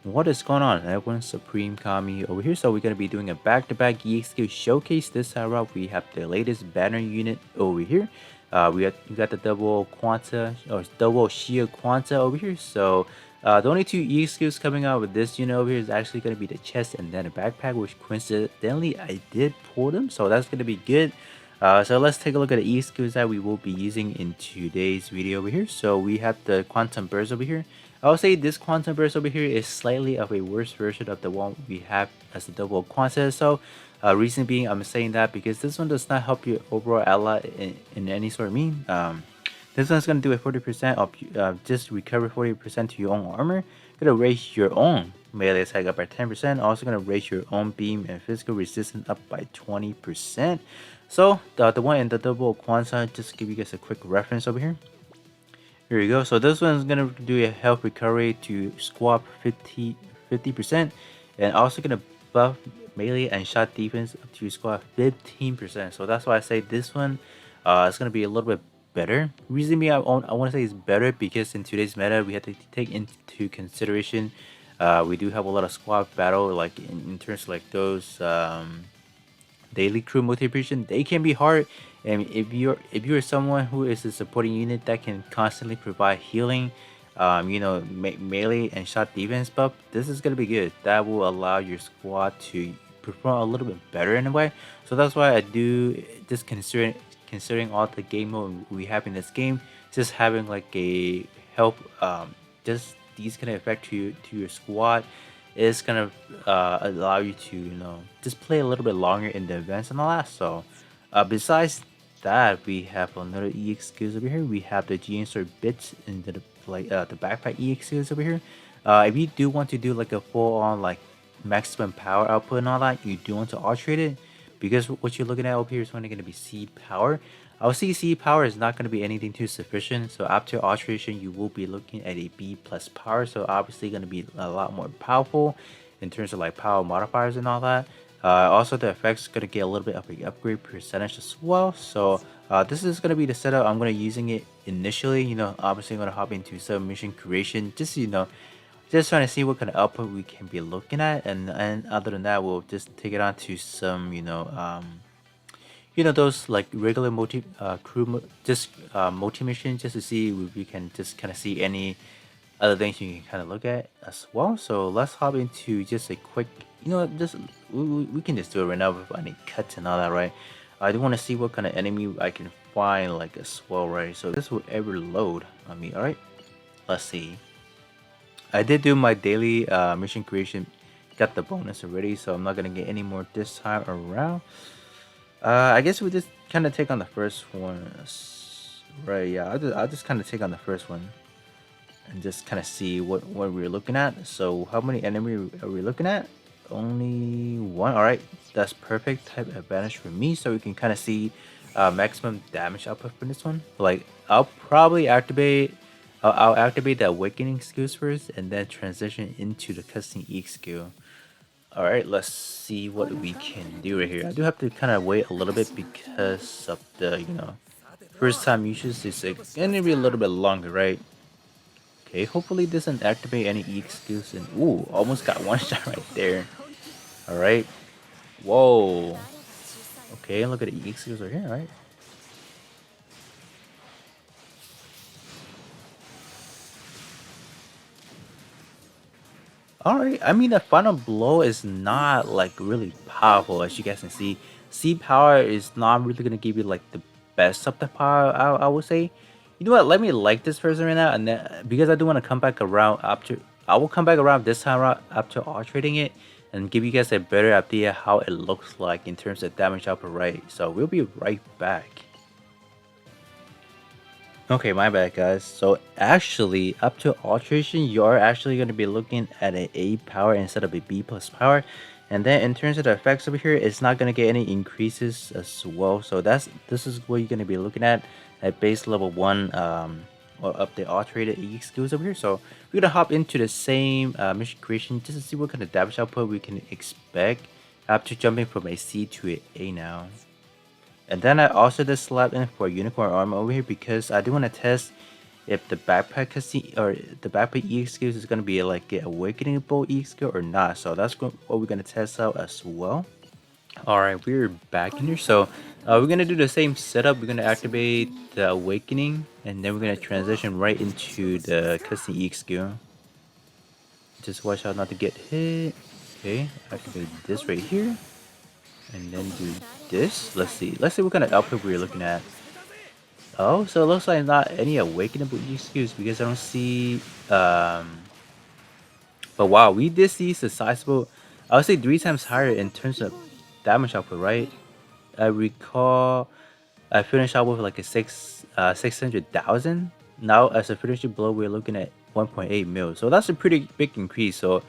What is going on, everyone? Supreme Kami over here. So we're gonna be doing a back-to-back EXQ showcase. This time around, we have the latest banner unit over here. We got the double Quanta or double Shia Quanta over here. So the only two EXQs coming out with this unit over here is actually gonna be the chest and then a backpack, which coincidentally I did pull them, so that's gonna be good. So let's take a look at the EXQs that we will be using in today's video over here. So we have the Quantum Burst over here. I would say this Quantum Burst over here is slightly of a worse version of the one we have as the double Quanta. So reason being, I'm saying that because this one does not help you overall ally in any sort of mean. This one's gonna do a 40% of just recover 40% to your own armor. Gonna raise your own melee attack up by 10%. Also gonna raise your own beam and physical resistance up by 20%. So the one in the double Quanta, just give you guys a quick reference over here. Here we go. So this one is gonna do a health recovery to squad 50%, and also gonna buff melee and shot defense up to squad 15%. So that's why I say this one is gonna be a little bit better. Reason being, I want to say it's better because in today's meta we have to take into consideration we do have a lot of squad battle, like in terms of like those daily crew motivation. They can be hard, and if you're someone who is a supporting unit that can constantly provide healing, melee and shot defense buff, this is gonna be good. That will allow your squad to perform a little bit better in a way. So that's why I do just considering all the game mode we have in this game, just having like a help just these kind of effect to your squad is gonna allow you to just play a little bit longer in the events and all that. So besides that, we have another EX skills over here. We have the GN Sword bits into the backpack EX skills over here. If you do want to do like a full on like maximum power output and all that, you do want to alterate it, because what you're looking at over here is only going to be C power. I would say C power is not going to be anything too sufficient. So after alteration, you will be looking at a B plus power. So obviously going to be a lot more powerful in terms of like power modifiers and all that. Also, the effects going to get a little bit of an upgrade percentage as well. So this is going to be the setup I'm going to using it initially. Obviously I'm going to hop into some mission creation, just just trying to see what kind of output we can be looking at, and other than that, we'll just take it on to some those like regular multi mission, just to see if we can just kind of see any other things you can kind of look at as well. So let's hop into just a quick, just we can just do it right now without any cuts and all that, right? I do want to see what kind of enemy I can find like as well, right? So this will ever load on me. All right, let's see. I did do my daily mission creation, got the bonus already, so I'm not gonna get any more this time around. I guess we just kind of take on the first one, right? Yeah, I'll just kind of take on the first one and just kind of see what we're looking at. So how many enemy are we looking at? Only one. All right, that's perfect type advantage for me, so we can kind of see maximum damage output from this one. Like I'll probably activate. I'll activate the awakening skills first and then transition into the custom EX skill. Alright, let's see what we can do right here. I do have to kind of wait a little bit because of the, first time usage is gonna be a little bit longer, right? Okay, hopefully it doesn't activate any EX skills. And ooh, almost got one shot right there. Alright. Whoa. Okay, look at the EX skills right here, right? Alright, I mean the final blow is not like really powerful, as you guys can see. C power is not really gonna give you like the best of the power, I would say. You know what, let me like this person right now, and then because I do want to come back around after, I will come back around this time around after alternating it and give you guys a better idea how it looks like in terms of damage output, right? So we'll be right back. Okay, my bad, guys. So actually, up to alteration, you are actually going to be looking at an A power instead of a B plus power. And then in terms of the effects over here, it's not going to get any increases as well. So this is what you're going to be looking at base level 1 or up the alterated EX skills over here. So we're going to hop into the same mission creation just to see what kind of damage output we can expect after jumping from a C to an A now. And then I also just slapped in for unicorn armor over here because I do want to test if the backpack cutscene or the backpack EX skills is gonna be like a awakening bolt EX skill or not. So that's what we're gonna test out as well. All right, we're back in here. So we're gonna do the same setup. We're gonna activate the awakening, and then we're gonna transition right into the cutscene EX skill. Just watch out not to get hit. Okay, activate this right here, and then do this. Let's see. Let's see what kind of output we're looking at. Oh, so it looks like not any awakenable EXQs because I don't see but wow, we did see a sizable, I would say 3 times higher in terms of damage output, right? I recall I finished out with like a 600,000. Now as a finishing blow, we're looking at 1.8 mil. So that's a pretty big increase. So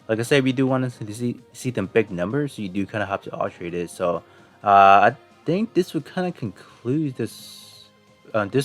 like I said, we do want to see them big numbers. So you do kind of have to alterate it. So I think this would kind of conclude this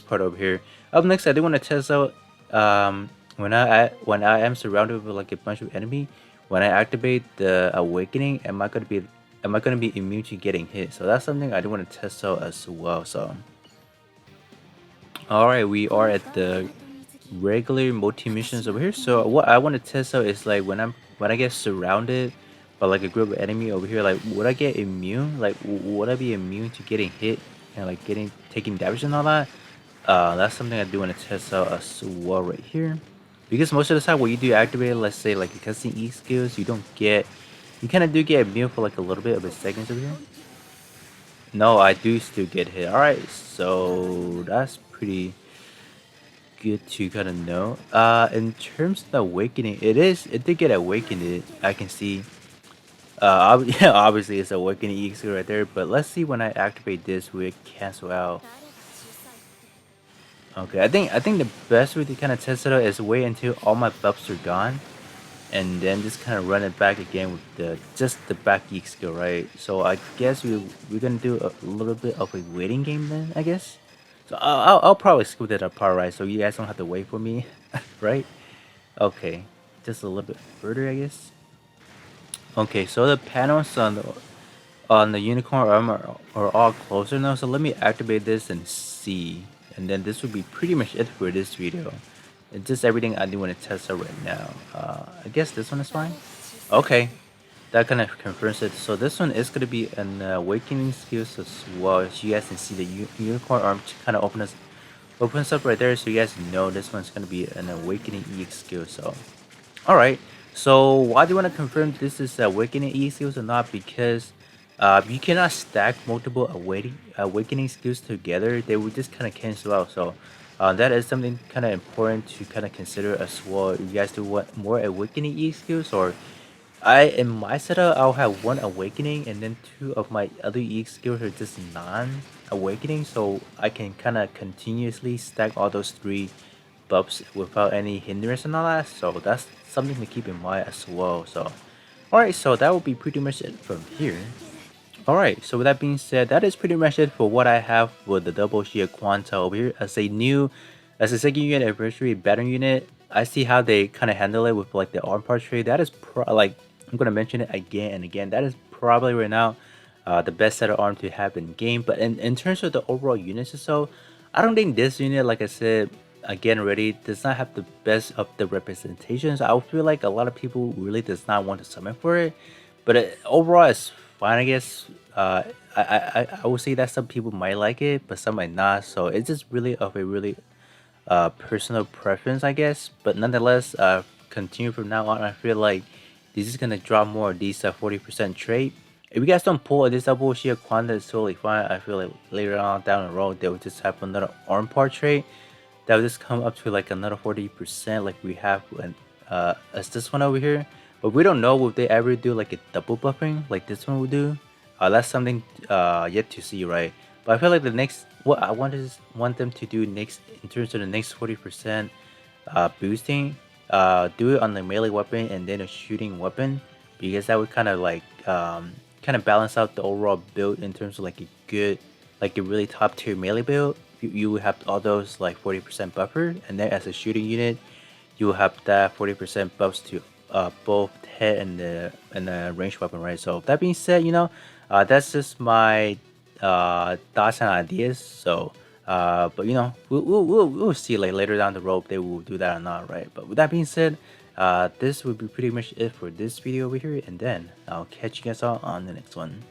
part over here. Up next, I do want to test out when I am surrounded with like a bunch of enemy. When I activate the awakening, am I gonna be immune to getting hit? So that's something I do want to test out as well. So all right, we are at the regular multi missions over here. So what I want to test out is like when I get surrounded by like a group of enemy over here, like would I get immune? Like would I be immune to getting hit and like taking damage and all that? That's something I do want to test out as well right here. Because most of the time when you do activate, let's say like a cutscene E skills, you kind of do get immune for like a little bit of a seconds over here. No, I do still get hit. All right, so that's pretty good to kind of know. In terms of the awakening, it did get awakened. I can see. Yeah, obviously it's awakening EX right there. But let's see when I activate this, will it cancel out? Okay, I think the best way to kind of test it out is wait until all my buffs are gone, and then just kind of run it back again with just the back EX skill, right? So I guess we're gonna do a little bit of a waiting game then, I guess. So I'll probably skip that part, right? So you guys don't have to wait for me, right? Okay, just a little bit further, I guess. Okay, so the panels on the unicorn armor are all closer now. So let me activate this and see, and then this would be pretty much it for this video. It's just everything I do want to test out right now. I guess this one is fine. Okay, that kind of confirms it. So this one is going to be an awakening skills as well. As you guys can see, the unicorn arm kind of opens up right there, so you guys know this one's going to be an awakening EX skill. So all right. So why do you want to confirm this is awakening EX skills or not? Because you cannot stack multiple awakening skills together. They would just kind of cancel out. So that is something kind of important to kind of consider as well. You guys do want more awakening EX skills, or in my setup, I'll have one awakening and then two of my other EX skills are just non-awakening, so I can kind of continuously stack all those three buffs without any hindrance and all that. So that's something to keep in mind as well. So, alright, so that will be pretty much it from here. Alright, so with that being said, that is pretty much it for what I have with the double Shia Quanta over here. As a second unit anniversary battle unit, I see how they kind of handle it with like the arm part trade. That is like, I'm going to mention it again and again. That is probably right now the best set of arm to have in game. But in terms of the overall units or so, I don't think this unit, like I said, again already, does not have the best of the representations. I feel like a lot of people really does not want to summon for it. But overall, it's fine, I guess. I would say that some people might like it, but some might not. So it's just really of a really personal preference, I guess. But nonetheless, continue from now on. I feel like this is gonna drop more of these 40% trade. If you guys don't pull this double sheer quanta, it's totally fine. I feel like later on down the road, they will just have another arm part trade that will just come up to like another 40%, like we have when as this one over here. But we don't know if they ever do like a double buffing like this one will do. That's something yet to see, right? But I feel like the next what I want them to do next in terms of the next 40% boosting, do it on the melee weapon and then a shooting weapon, because that would kind of like kind of balance out the overall build in terms of like a really top tier melee build. You will have all those like 40% buffer, and then as a shooting unit, you will have that 40% buffs to both head and the ranged weapon, right? So that being said, that's just my thoughts and ideas. So But you know, we'll see like later down the road if they will do that or not, right? But with that being said, this would be pretty much it for this video over here, and then I'll catch you guys all on the next one.